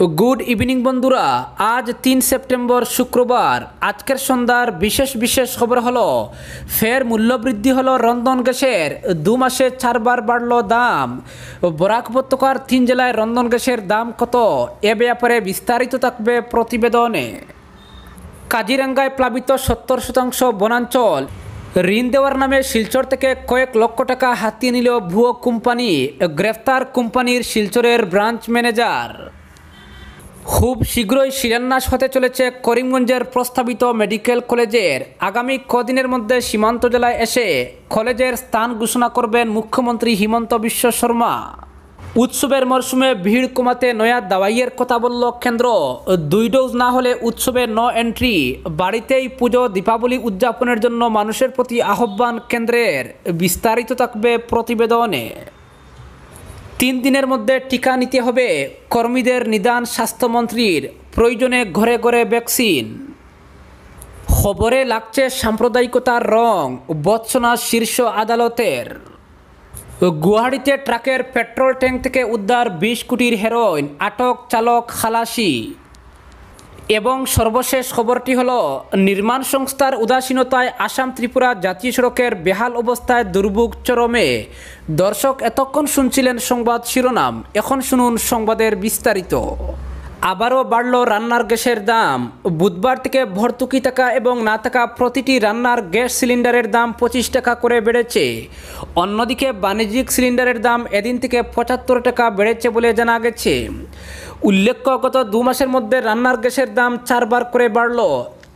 Good evening বন্ধুরা, আজ ৩ September শুক্রবার। আজকের সন্ধ্যার বিশেষ খবর হলো ফের মূল্যবৃদ্ধি হলো রন্ধন গ্যাসের, ২ মাসে ৪ বার বাড়ল দাম। বরাক উপত্যকার ৩ জেলায় রন্ধন গ্যাসের দাম কত, এ ব্যাপারে বিস্তারিত থাকবে প্রতিবেদনে। কাজিরাঙ্গায় প্লাবিত ৭০% বনাঞ্চল, ঋণ দেওয়ার নামে শিলচর থেকে কয়েক লক্ষ টাকা হাতিয়ে নিল ভুয়ো কোম্পানি, গ্রেফতার কোম্পানির শিলচরের ব্রাঞ্চ ম্যানেজার। খুব শীঘ্রই শিলান্যাস হতে চলেছে করিমগঞ্জের প্রস্তাবিত মেডিকেল কলেজের। আগামী কদিনের মধ্যে সীমান্ত জেলায় এসে কলেজের স্থান ঘোষণা করবেন মুখ্যমন্ত্রী হিমন্ত বিশ্ব শর্মা। উৎসবের মরশুমে ভিড় কমাতে নয়া দাওয়াইয়ের কথা বলল কেন্দ্র। 2 ডোজ না হলে উৎসবে নো এন্ট্রি। বাড়িতেই পুজো দীপাবলি উদযাপনের জন্য মানুষের প্রতি আহ্বান কেন্দ্রের। বিস্তারিত থাকবে প্রতিবেদনে। 3 দিনের মধ্যে টিকা নিতে হবে, কর্মীদের নিদান স্বাস্থ্যমন্ত্রীর। প্রয়োজনে ঘরে ঘরে ভ্যাকসিন। খবরে লাগছে সাম্প্রদায়িকতার রং, ভৎসনা শীর্ষ আদালতের। গুয়াহাটিতে ট্রাকের পেট্রোল ট্যাঙ্ক থেকে উদ্ধার 20 কোটির হেরোইন, আটক চালক খালাসি। এবং সর্বশেষ খবরটি হলো নির্মাণ সংস্থার উদাসীনতায় আসাম ত্রিপুরা জাতীয় সড়কের বেহাল অবস্থায় দুর্ভোগ চরমে। দর্শক, এতক্ষণ শুনছিলেন সংবাদ শিরোনাম, এখন শুনুন সংবাদের বিস্তারিত। আবারও বাড়ল রান্নার গ্যাসের দাম। বুধবার থেকে ভর্তুকি টাকা এবং না থাকা প্রতিটি রান্নার গ্যাস সিলিন্ডারের দাম 25 টাকা করে বেড়েছে। অন্যদিকে বাণিজ্যিক সিলিন্ডারের দাম এদিন থেকে 75 টাকা বেড়েছে বলে জানা গেছে। উল্লেখ্য, গত 2 মাসের মধ্যে রান্নার গ্যাসের দাম 4 বার করে বাড়ল।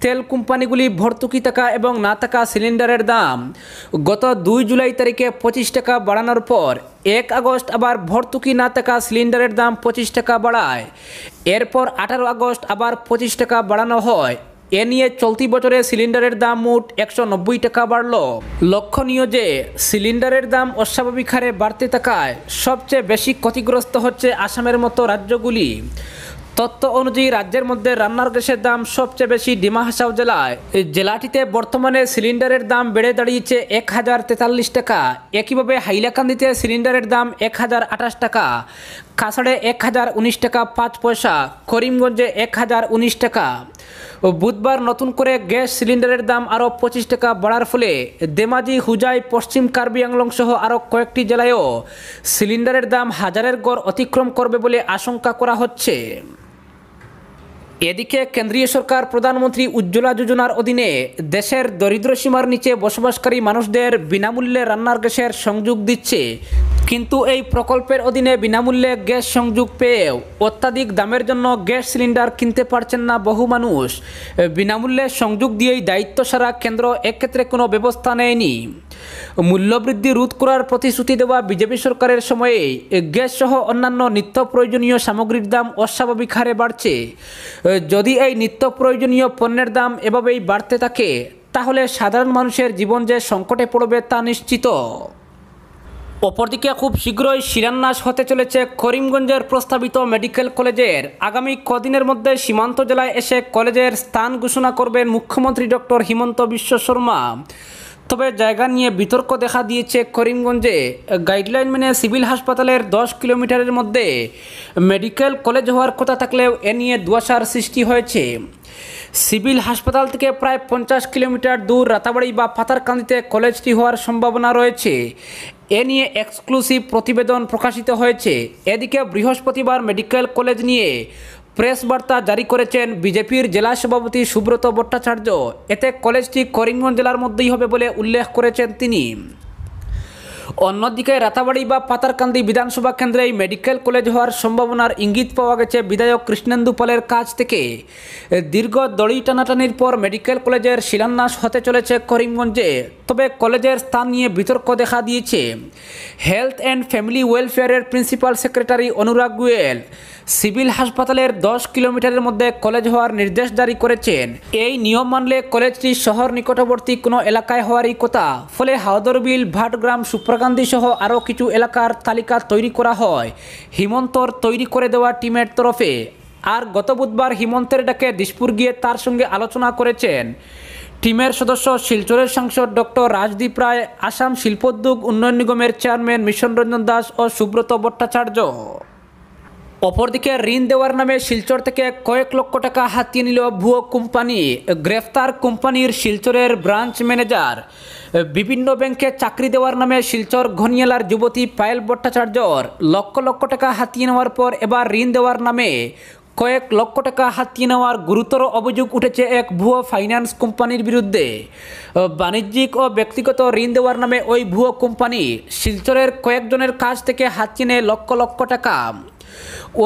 তেল কোম্পানিগুলি ভর্তুকি টাকা এবং না থাকা সিলিন্ডারের দাম গত 2 জুলাই তারিখে 25 টাকা বাড়ানোর পর 1 আগস্ট আবার ভর্তুকি না থাকা সিলিন্ডারের দাম 25 টাকা বাড়ায়। এরপর 18 আগস্ট আবার 25 টাকা বাড়ানো হয়। এ নিয়ে চলতি বছরে সিলিন্ডারের দাম মোট 190 টাকা বাড়ল। লক্ষণীয় যে সিলিন্ডারের দাম অস্বাভাবিক হারে বাড়তে থাকায় সবচেয়ে বেশি ক্ষতিগ্রস্ত হচ্ছে আসামের মতো রাজ্যগুলি। তথ্য অনুযায়ী রাজ্যের মধ্যে রান্নার গ্যাসের দাম সবচেয়ে বেশি ডিমা হাসাও জেলায়। জেলাটিতে বর্তমানে সিলিন্ডারের দাম বেড়ে দাঁড়িয়েছে 1043 টাকা। একইভাবে হাইলাকান্দিতে সিলিন্ডারের দাম 1028 টাকা, কাছাড়ে 1019 টাকা 5 পয়সা, করিমগঞ্জে 1019 টাকা। বুধবার নতুন করে গ্যাস সিলিন্ডারের দাম আরও 25 টাকা বাড়ার ফলে ধেমাজি, হুজাই, পশ্চিম কার্বি আংলং সহ আরও কয়েকটি জেলায়ও সিলিন্ডারের দাম হাজারের গড় অতিক্রম করবে বলে আশঙ্কা করা হচ্ছে। এদিকে কেন্দ্রীয় সরকার প্রধানমন্ত্রী উজ্জ্বলা যোজনার অধীনে দেশের দরিদ্র সীমার নিচে বসবাসকারী মানুষদের বিনামূল্যে রান্নার গ্যাসের সংযোগ দিচ্ছে। কিন্তু এই প্রকল্পের অধীনে বিনামূল্যে গ্যাস সংযোগ পেয়েও অত্যাধিক দামের জন্য গ্যাস সিলিন্ডার কিনতে পারছেন না বহু মানুষ। বিনামূল্যে সংযোগ দিয়েই দায়িত্ব সারা কেন্দ্র এক্ষেত্রে কোনো ব্যবস্থা নেয়নি। মূল্যবৃদ্ধি রোধ করার প্রতিশ্রুতি দেওয়া বিজেপি সরকারের সময়ে গ্যাস সহ অন্যান্য নিত্য প্রয়োজনীয় সামগ্রীর দাম অস্বাভাবিক হারে বাড়ছে। যদি এই নিত্য প্রয়োজনীয় পণ্যের দাম এভাবেই বাড়তে থাকে তাহলে সাধারণ মানুষের জীবন যে সংকটে পড়বে তা নিশ্চিত। অপরদিকে খুব শীঘ্রই শিলান্যাস হতে চলেছে করিমগঞ্জের প্রস্তাবিত মেডিকেল কলেজের। আগামী কদিনের মধ্যে সীমান্ত জেলায় এসে কলেজের স্থান ঘোষণা করবেন মুখ্যমন্ত্রী ডক্টর হিমন্ত বিশ্ব শর্মা। তবে জায়গা নিয়ে বিতর্ক দেখা দিয়েছে করিমগঞ্জে। গাইডলাইন মেনে সিভিল হাসপাতালের 10 কিলোমিটারের মধ্যে মেডিকেল কলেজ হওয়ার কথা থাকলেও এ নিয়ে ধোঁয়াশার সৃষ্টি হয়েছে। সিভিল হাসপাতাল থেকে প্রায় 50 কিলোমিটার দূর রাতাবাড়ি বা পাথারকান্দিতে কলেজটি হওয়ার সম্ভাবনা রয়েছে। এ নিয়ে এক্সক্লুসিভ প্রতিবেদন প্রকাশিত হয়েছে। এদিকে বৃহস্পতিবার মেডিকেল কলেজ নিয়ে প্রেস বার্তা জারি করেছেন বিজেপির জেলা সভাপতি সুব্রত ভট্টাচার্য। এতে কলেজটি করিমগঞ্জ জেলার মধ্যেই হবে বলে উল্লেখ করেছেন তিনি। অন্যদিকে রাতাবাড়ি বা পাথারকান্দি বিধানসভা কেন্দ্রে মেডিকেল কলেজ হওয়ার সম্ভাবনার ইঙ্গিত পাওয়া গেছে বিধায়ক কৃষ্ণেন্দু পালের কাছ থেকে। দীর্ঘ দড়ি টানাটানির পর মেডিকেল কলেজের শিলান্যাস হতে চলেছে করিমগঞ্জে। তবে কলেজের স্থান নিয়ে বিতর্ক দেখা দিয়েছে। হেলথ অ্যান্ড ফ্যামিলি ওয়েলফেয়ারের principal secretary Anurag Goel civil হাসপাতালের 10 কিলোমিটারের মধ্যে কলেজ হওয়ার নির্দেশ জারি করেছেন। এই নিয়ম মানলে কলেজটি শহর নিকটবর্তী কোনো এলাকায় হওয়ারই কথা। ফলে হাওদরবিল, ভাটগ্রাম, সুপ্রাকান্দি সহ আরও কিছু এলাকার তালিকা তৈরি করা হয় হিমন্তর তৈরি করে দেওয়া টিমের তরফে। আর গত বুধবার হিমন্তের ডাকে দিসপুর গিয়ে তার সঙ্গে আলোচনা করেছেন টিমের সদস্য শিলচরের সাংসদ ডক্টর রাজদীপ রায়, আসাম শিল্পোদ্যোগ উন্নয়ন নিগমের চেয়ারম্যান মিশন রঞ্জন দাস ও সুব্রত ভট্টাচার্য। অপরদিকে ঋণ দেওয়ার নামে শিলচর থেকে কয়েক লক্ষ টাকা হাতিয়ে নিল ভুয়ো কোম্পানি। গ্রেফতার কোম্পানির শিলচরের ব্রাঞ্চ ম্যানেজার। বিভিন্ন ব্যাংকে চাকরি দেওয়ার নামে শিলচর ঘনিয়ালার যুবতী পায়েল ভট্টাচার্যর লক্ষ লক্ষ টাকা হাতিয়ে নেওয়ার পর এবার ঋণ দেওয়ার নামে কয়েক লক্ষ টাকা হাতিয়ে নেওয়ার গুরুতর অভিযোগ উঠেছে এক ভুয়ো ফাইন্যান্স কোম্পানির বিরুদ্ধে। বাণিজ্যিক ও ব্যক্তিগত ঋণ দেওয়ার নামে ওই ভুয়ো কোম্পানি শিলচরের কয়েকজনের কাছ থেকে হাতিয়ে নেয় লক্ষ লক্ষ টাকা।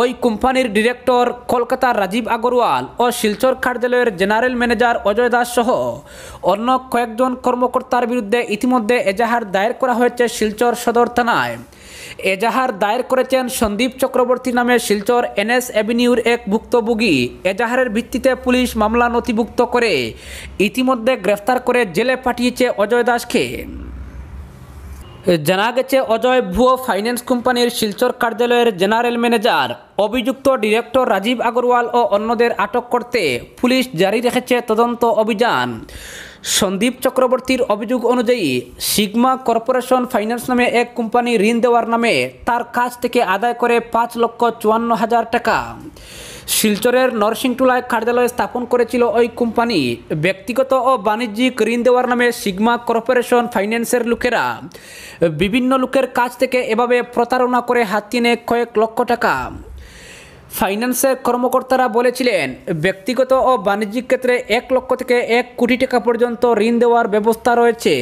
ওই কোম্পানির ডিরেক্টর কলকাতার রাজীব আগরওয়াল ও শিলচর কার্যালয়ের জেনারেল ম্যানেজার অজয় দাস সহ অন্য কয়েকজন কর্মকর্তার বিরুদ্ধে ইতিমধ্যে এজাহার দায়ের করা হয়েছে শিলচর সদর থানায়। এজাহার দায়ের করেছেন সন্দীপ চক্রবর্তী নামে শিলচর এনএস অ্যাভিনিউর এক ভুক্তভোগী। এজাহারের ভিত্তিতে পুলিশ মামলা নথিভুক্ত করে ইতিমধ্যে গ্রেফতার করে জেলে পাঠিয়েছে অজয় দাসকে। জানা গেছে অজয় ভুয়ো ফাইন্যান্স কোম্পানির শিলচর কার্যালয়ের জেনারেল ম্যানেজার। অভিযুক্ত ডিরেক্টর রাজীব আগরওয়াল ও অন্যদের আটক করতে পুলিশ জারি রেখেছে তদন্ত অভিযান। সন্দীপ চক্রবর্তীর অভিযোগ অনুযায়ী সিগমা কর্পোরেশন ফাইন্যান্স নামে এক কোম্পানি ঋণ দেওয়ার নামে তার কাছ থেকে আদায় করে 5,54,000 টাকা। শিলচরের নরসিংটুলায় কার্যালয় স্থাপন করেছিল ওই কোম্পানি। ব্যক্তিগত ও বাণিজ্যিক ঋণ দেওয়ার নামে সিগমা কর্পোরেশন ফাইন্যান্সের লোকেরা বিভিন্ন লোকের কাছ থেকে এভাবে প্রতারণা করে হাতিয়ে নেয় কয়েক লক্ষ টাকা। ফাইন্যান্সের কর্মকর্তারা বলেছিলেন, ব্যক্তিগত ও বাণিজ্যিক ক্ষেত্রে 1 লক্ষ থেকে 1 কোটি টাকা পর্যন্ত ঋণ দেওয়ার ব্যবস্থা রয়েছে।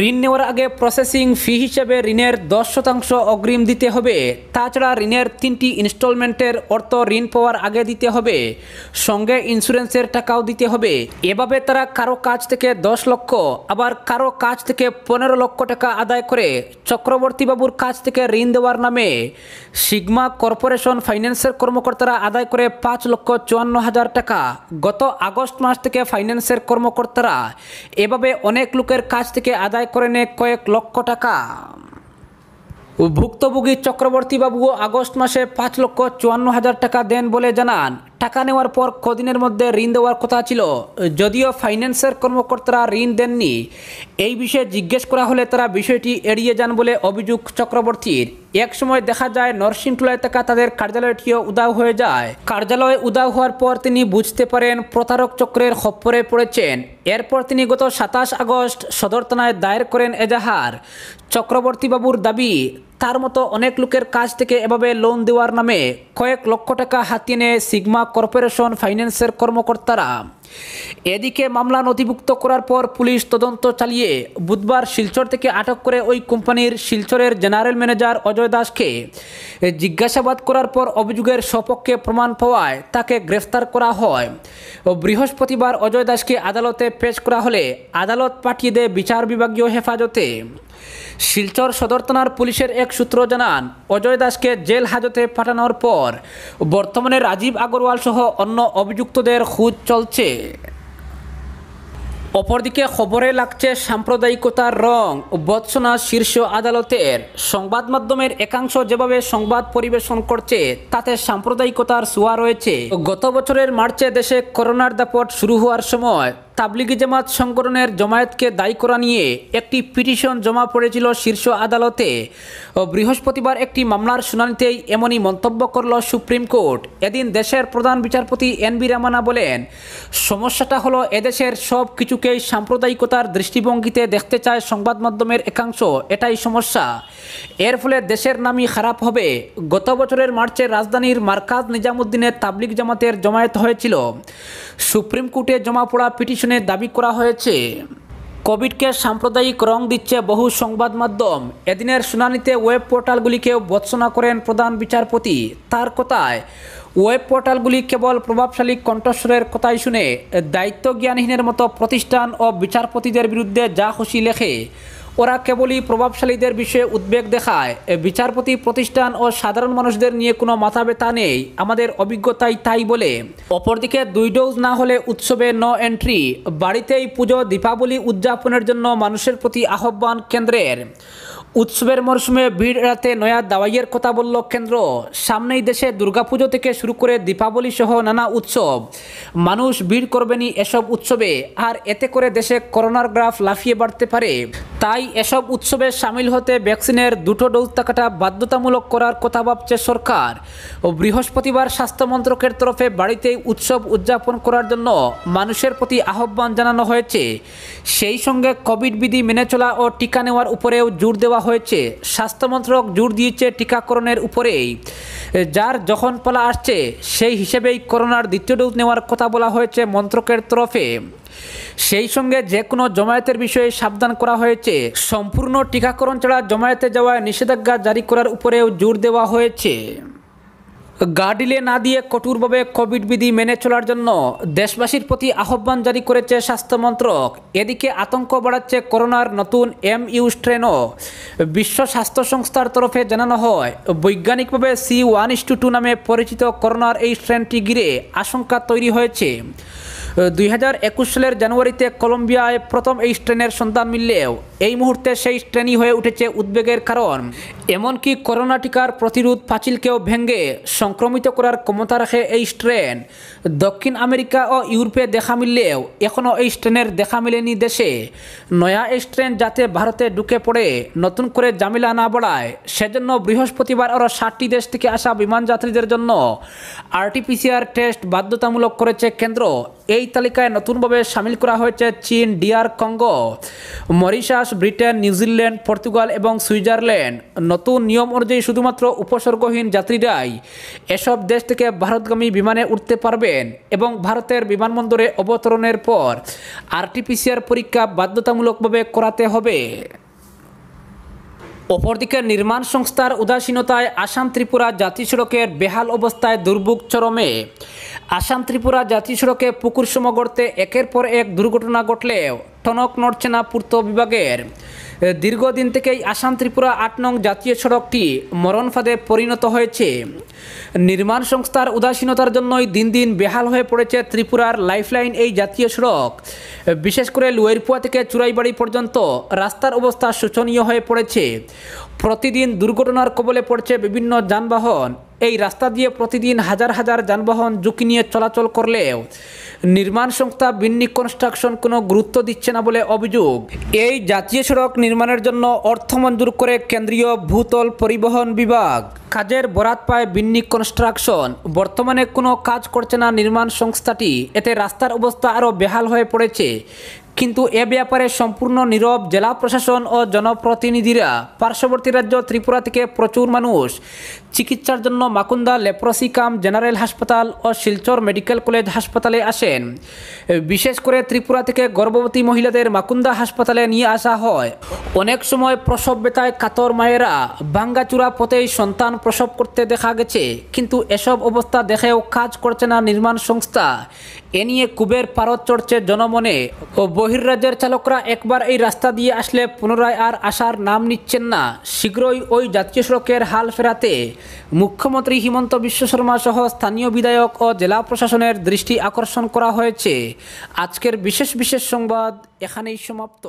ঋণ নেওয়ার আগে প্রসেসিং ফি হিসেবে ঋণের 10% অগ্রিম দিতে হবে। তাছাড়া ঋণের 3টি ইনস্টলমেন্টের অর্থ ঋণ পাওয়ার আগে দিতে হবে, সঙ্গে ইন্স্যুরেন্সের টাকাও দিতে হবে। এভাবে তারা কারো কাছ থেকে 10 লক্ষ আবার কারো কাছ থেকে 15 লক্ষ টাকা আদায় করে চক্রবর্তীবাবুর কাছ থেকে ঋণ দেওয়ার নামে সিগমা কর্পোরেশন ফাইন্যান্সের কর্মকর্তারা আদায় করে 5,54,000 টাকা। গত আগস্ট মাস থেকে ফাইন্যান্সের কর্মকর্তারা এভাবে অনেক লোকের কাছ থেকে আদায় করে নেয় কয়েক লক্ষ টাকা। ভুক্তভোগী চক্রবর্তীবাবুও আগস্ট মাসে 5,54,000 টাকা দেন বলে জানান। টাকা নেওয়ার পর কদিনের মধ্যে ঋণ দেওয়ার কথা ছিল, যদিও ফাইন্যান্সের কর্মকর্তারা ঋণ দেননি। এই বিষয়ে জিজ্ঞেস করা হলে তারা বিষয়টি এড়িয়ে যান বলে অভিযোগ চক্রবর্তীর। এক সময় দেখা যায় নরসিংটুলায় থাকা তাদের কার্যালয়টিও উধাও হয়ে যায়। কার্যালয় উধাও হওয়ার পর তিনি বুঝতে পারেন প্রতারক চক্রের খপ্পরে পড়েছেন। এরপর তিনি গত 27 আগস্ট সদর থানায় দায়ের করেন এজাহার। চক্রবর্তীবাবুর দাবি, তার মতো অনেক লোকের কাছ থেকে এভাবে লোন দেওয়ার নামে কয়েক লক্ষ টাকা হাতিয়ে নেয় সিগমা কর্পোরেশন ফাইন্যান্সের কর্মকর্তারা। এদিকে মামলা নথিভুক্ত করার পর পুলিশ তদন্ত চালিয়ে বুধবার শিলচর থেকে আটক করে ওই কোম্পানির শিলচরের জেনারেল ম্যানেজার অজয় দাসকে জিজ্ঞাসাবাদ করার পর অভিযোগের সপক্ষে প্রমাণ পাওয়ায় তাকে গ্রেফতার করা হয়। বৃহস্পতিবার অজয় দাসকে আদালতে পেশ করা হলে আদালত পাঠিয়ে দেয় বিচার বিভাগীয় হেফাজতে। শিলচর সদর থানার পুলিশের এক সূত্র জানান, অজয় দাসকে জেল হাজতে পাঠানোর পর বর্তমানে রাজীব আগরওয়াল সহ অন্য অভিযুক্তদের খোঁজ চলছে। অপরদিকে খবরে লাগছে সাম্প্রদায়িকতার রং। বৎসনা শীর্ষ আদালতের সংবাদ মাধ্যমের একাংশ যেভাবে সংবাদ পরিবেশন করছে তাতে সাম্প্রদায়িকতার ছোঁয়া রয়েছে। গত বছরের মার্চে দেশে করোনার দাপট শুরু হওয়ার সময় তাবলিগি জামাত সংগঠনের জমায়েতকে দায়ী করা নিয়ে একটি পিটিশন জমা পড়েছিল শীর্ষ আদালতে। বৃহস্পতিবার একটি মামলার শুনানিতেই এমনই মন্তব্য করল সুপ্রিম কোর্ট। এদিন দেশের প্রধান বিচারপতি এন.ভি. রামানা বলেন, সমস্যাটা হলো এদেশের সব কিছুকেই সাম্প্রদায়িকতার দৃষ্টিভঙ্গিতে দেখতে চায় সংবাদ মাধ্যমের একাংশ, এটাই সমস্যা। এর ফলে দেশের নামই খারাপ হবে। গত বছরের মার্চে রাজধানীর মার্কাজ নিজামুদ্দিনের তাবলিগ জামাতের জমায়েত হয়েছিল। সুপ্রিম কোর্টে জমা পড়া পিটিশনে দাবি করা হয়েছে, কোভিডকে সাম্প্রদায়িক রং দিচ্ছে বহু সংবাদ মাধ্যম। এদিনের শুনানিতে ওয়েব পোর্টালগুলিকেও ভর্ৎসনা করেন প্রধান বিচারপতি। তার কথায়, ওয়েব পোর্টালগুলি কেবল প্রভাবশালী কণ্ঠস্বরের কথাই শুনে দায়িত্বজ্ঞানহীনের মতো প্রতিষ্ঠান ও বিচারপতিদের বিরুদ্ধে যা খুশি লেখে। ওরা কেবলই প্রভাবশালীদের বিষয়ে উদ্বেগ দেখায়। বিচারপতি প্রতিষ্ঠান ও সাধারণ মানুষদের নিয়ে কোনো মাথা ব্যথা নেই, আমাদের অভিজ্ঞতাই তাই বলে। অপরদিকে 2 ডোজ না হলে উৎসবে নো এন্ট্রি। বাড়িতেই পুজো দীপাবলি উদযাপনের জন্য মানুষের প্রতি আহ্বান কেন্দ্রের। উৎসবের মরশুমে ভিড় এড়াতে নয়া দাওয়াইয়ের কথা বলল কেন্দ্র। সামনেই দেশে দুর্গাপুজো থেকে শুরু করে দীপাবলি সহ নানা উৎসব। মানুষ ভিড় করবেনই এসব উৎসবে, আর এতে করে দেশে করোনার গ্রাফ লাফিয়ে বাড়তে পারে। তাই এসব উৎসবে সামিল হতে ভ্যাকসিনের 2টো ডোজ থাকাটা বাধ্যতামূলক করার কথা ভাবছে সরকার। বৃহস্পতিবার স্বাস্থ্য মন্ত্রকের তরফে বাড়িতেই উৎসব উদযাপন করার জন্য মানুষের প্রতি আহ্বান জানানো হয়েছে। সেই সঙ্গে কোভিড বিধি মেনে চলা ও টিকা নেওয়ার উপরেও জোর দেওয়া হয়েছে। স্বাস্থ্য মন্ত্রক জোর দিয়েছে টিকাকরণের উপরেই। যার যখন পালা আসছে সেই হিসেবেই করোনার 2য় ডোজ নেওয়ার কথা বলা হয়েছে মন্ত্রকের তরফে। সেই সঙ্গে যে কোনো জমায়েতের বিষয়ে সাবধান করা হয়েছে। সম্পূর্ণ টিকাকরণ ছাড়া জমায়েতে যাওয়ায় নিষেধাজ্ঞা জারি করার উপরেও জোর দেওয়া হয়েছে। গার্ডিলে না দিয়ে কঠোরভাবে কোভিড বিধি মেনে চলার জন্য দেশবাসীর প্রতি আহ্বান জারি করেছে স্বাস্থ্য মন্ত্রক। এদিকে আতঙ্ক বাড়াচ্ছে করোনার নতুন MU স্ট্রেনও। বিশ্ব স্বাস্থ্য সংস্থার তরফে জানানো হয়, বৈজ্ঞানিকভাবে C1:2 নামে পরিচিত করোনার এই স্ট্রেনটি ঘিরে আশঙ্কা তৈরি হয়েছে। 2021 সালের জানুয়ারিতে কলম্বিয়ায় প্রথম এই স্ট্রেনের সন্ধান মিললেও এই মুহূর্তে সেই স্ট্রেনই হয়ে উঠেছে উদ্বেগের কারণ। এমনকি করোনা টিকার প্রতিরোধ পাঁচিলকেও ভেঙে সংক্রমিত করার ক্ষমতা রাখে এই স্ট্রেন। দক্ষিণ আমেরিকা ও ইউরোপে দেখা মিললেও এখনও এই স্ট্রেনের দেখা মেলেনি দেশে। নয়া এই স্ট্রেন যাতে ভারতে ঢুকে পড়ে নতুন করে ঝামেলা না বাড়ায়, সেজন্য বৃহস্পতিবার আরও 60টি দেশ থেকে আসা বিমান যাত্রীদের জন্য RT-PCR টেস্ট বাধ্যতামূলক করেছে কেন্দ্র। এই তালিকায় নতুনভাবে সামিল করা হয়েছে চীন, DR Congo, Mauritius, Britain, New Zealand, Portugal এবং সুইজারল্যান্ড। নতুন নিয়ম অনুযায়ী শুধুমাত্র উপসর্গহীন যাত্রীরাই এসব দেশ থেকে ভারতগামী বিমানে উঠতে পারবেন এবং ভারতের বিমানবন্দরে অবতরণের পর RT-PCR পরীক্ষা বাধ্যতামূলকভাবে করাতে হবে। অপরদিকে নির্মাণ সংস্থার উদাসীনতায় আসাম ত্রিপুরা জাতীয় সড়কের বেহাল অবস্থায় দুর্ভোগ চরমে। আসাম ত্রিপুরা জাতীয় সড়কে পুকুর সম গড়তে একের পর এক দুর্ঘটনা ঘটলেও টনক নড়ছে না পূর্ত বিভাগের। দীর্ঘদিন থেকেই আসাম ত্রিপুরা 8 নং জাতীয় সড়কটি মরণ ফাঁদে পরিণত হয়েছে। নির্মাণ সংস্থার উদাসীনতার জন্যই দিন দিন বেহাল হয়ে পড়েছে ত্রিপুরার লাইফলাইন এই জাতীয় সড়ক। বিশেষ করে লুয়েরপুয়া থেকে চুরাইবাড়ি পর্যন্ত রাস্তার অবস্থা শোচনীয় হয়ে পড়েছে। প্রতিদিন দুর্ঘটনার কবলে পড়ছে বিভিন্ন যানবাহন। এই রাস্তা দিয়ে প্রতিদিন হাজার হাজার যানবাহন ঝুঁকি নিয়ে চলাচল করলেও নির্মাণ সংস্থা বিন্নি কনস্ট্রাকশন কোনো গুরুত্ব দিচ্ছে না বলে অভিযোগ। এই জাতীয় সড়ক নির্মাণের জন্য অর্থ মঞ্জুর করে কেন্দ্রীয় ভূতল পরিবহন বিভাগ। কাজের বরাত পায় বিন্নি কনস্ট্রাকশন। বর্তমানে কোনো কাজ করছে না নির্মাণ সংস্থাটি। এতে রাস্তার অবস্থা আরও বেহাল হয়ে পড়েছে। কিন্তু এ ব্যাপারে সম্পূর্ণ নীরব জেলা প্রশাসন ও জনপ্রতিনিধিরা। পার্শ্ববর্তী রাজ্য ত্রিপুরা থেকে প্রচুর মানুষ চিকিৎসার জন্য মাকুন্দা লেপ্রসি কাম জেনারেল হাসপাতাল ও শিলচর মেডিকেল কলেজ হাসপাতালে আসেন। বিশেষ করে ত্রিপুরা থেকে গর্ভবতী মহিলাদের মাকুন্দা হাসপাতালে নিয়ে আসা হয়। অনেক সময় প্রসব ব্যথায় কাতর মায়েরা ভাঙ্গাচুরা পথেই সন্তান প্রসব করতে দেখা গেছে। কিন্তু এসব অবস্থা দেখেও কাজ করছে না নির্মাণ সংস্থা। এ নিয়ে কুবের পারদ চড়ছে জনমনে। ও বহির্রাজ্যের চালকরা একবার এই রাস্তা দিয়ে আসলে পুনরায় আর আসার নাম নিচ্ছেন না। শীঘ্রই ওই জাতীয় সড়কের হাল ফেরাতে মুখ্যমন্ত্রী হিমন্ত বিশ্ব শর্মা সহ স্থানীয় বিধায়ক ও জেলা প্রশাসনের দৃষ্টি আকর্ষণ করা হয়েছে। আজকের বিশেষ সংবাদ এখানেই সমাপ্ত।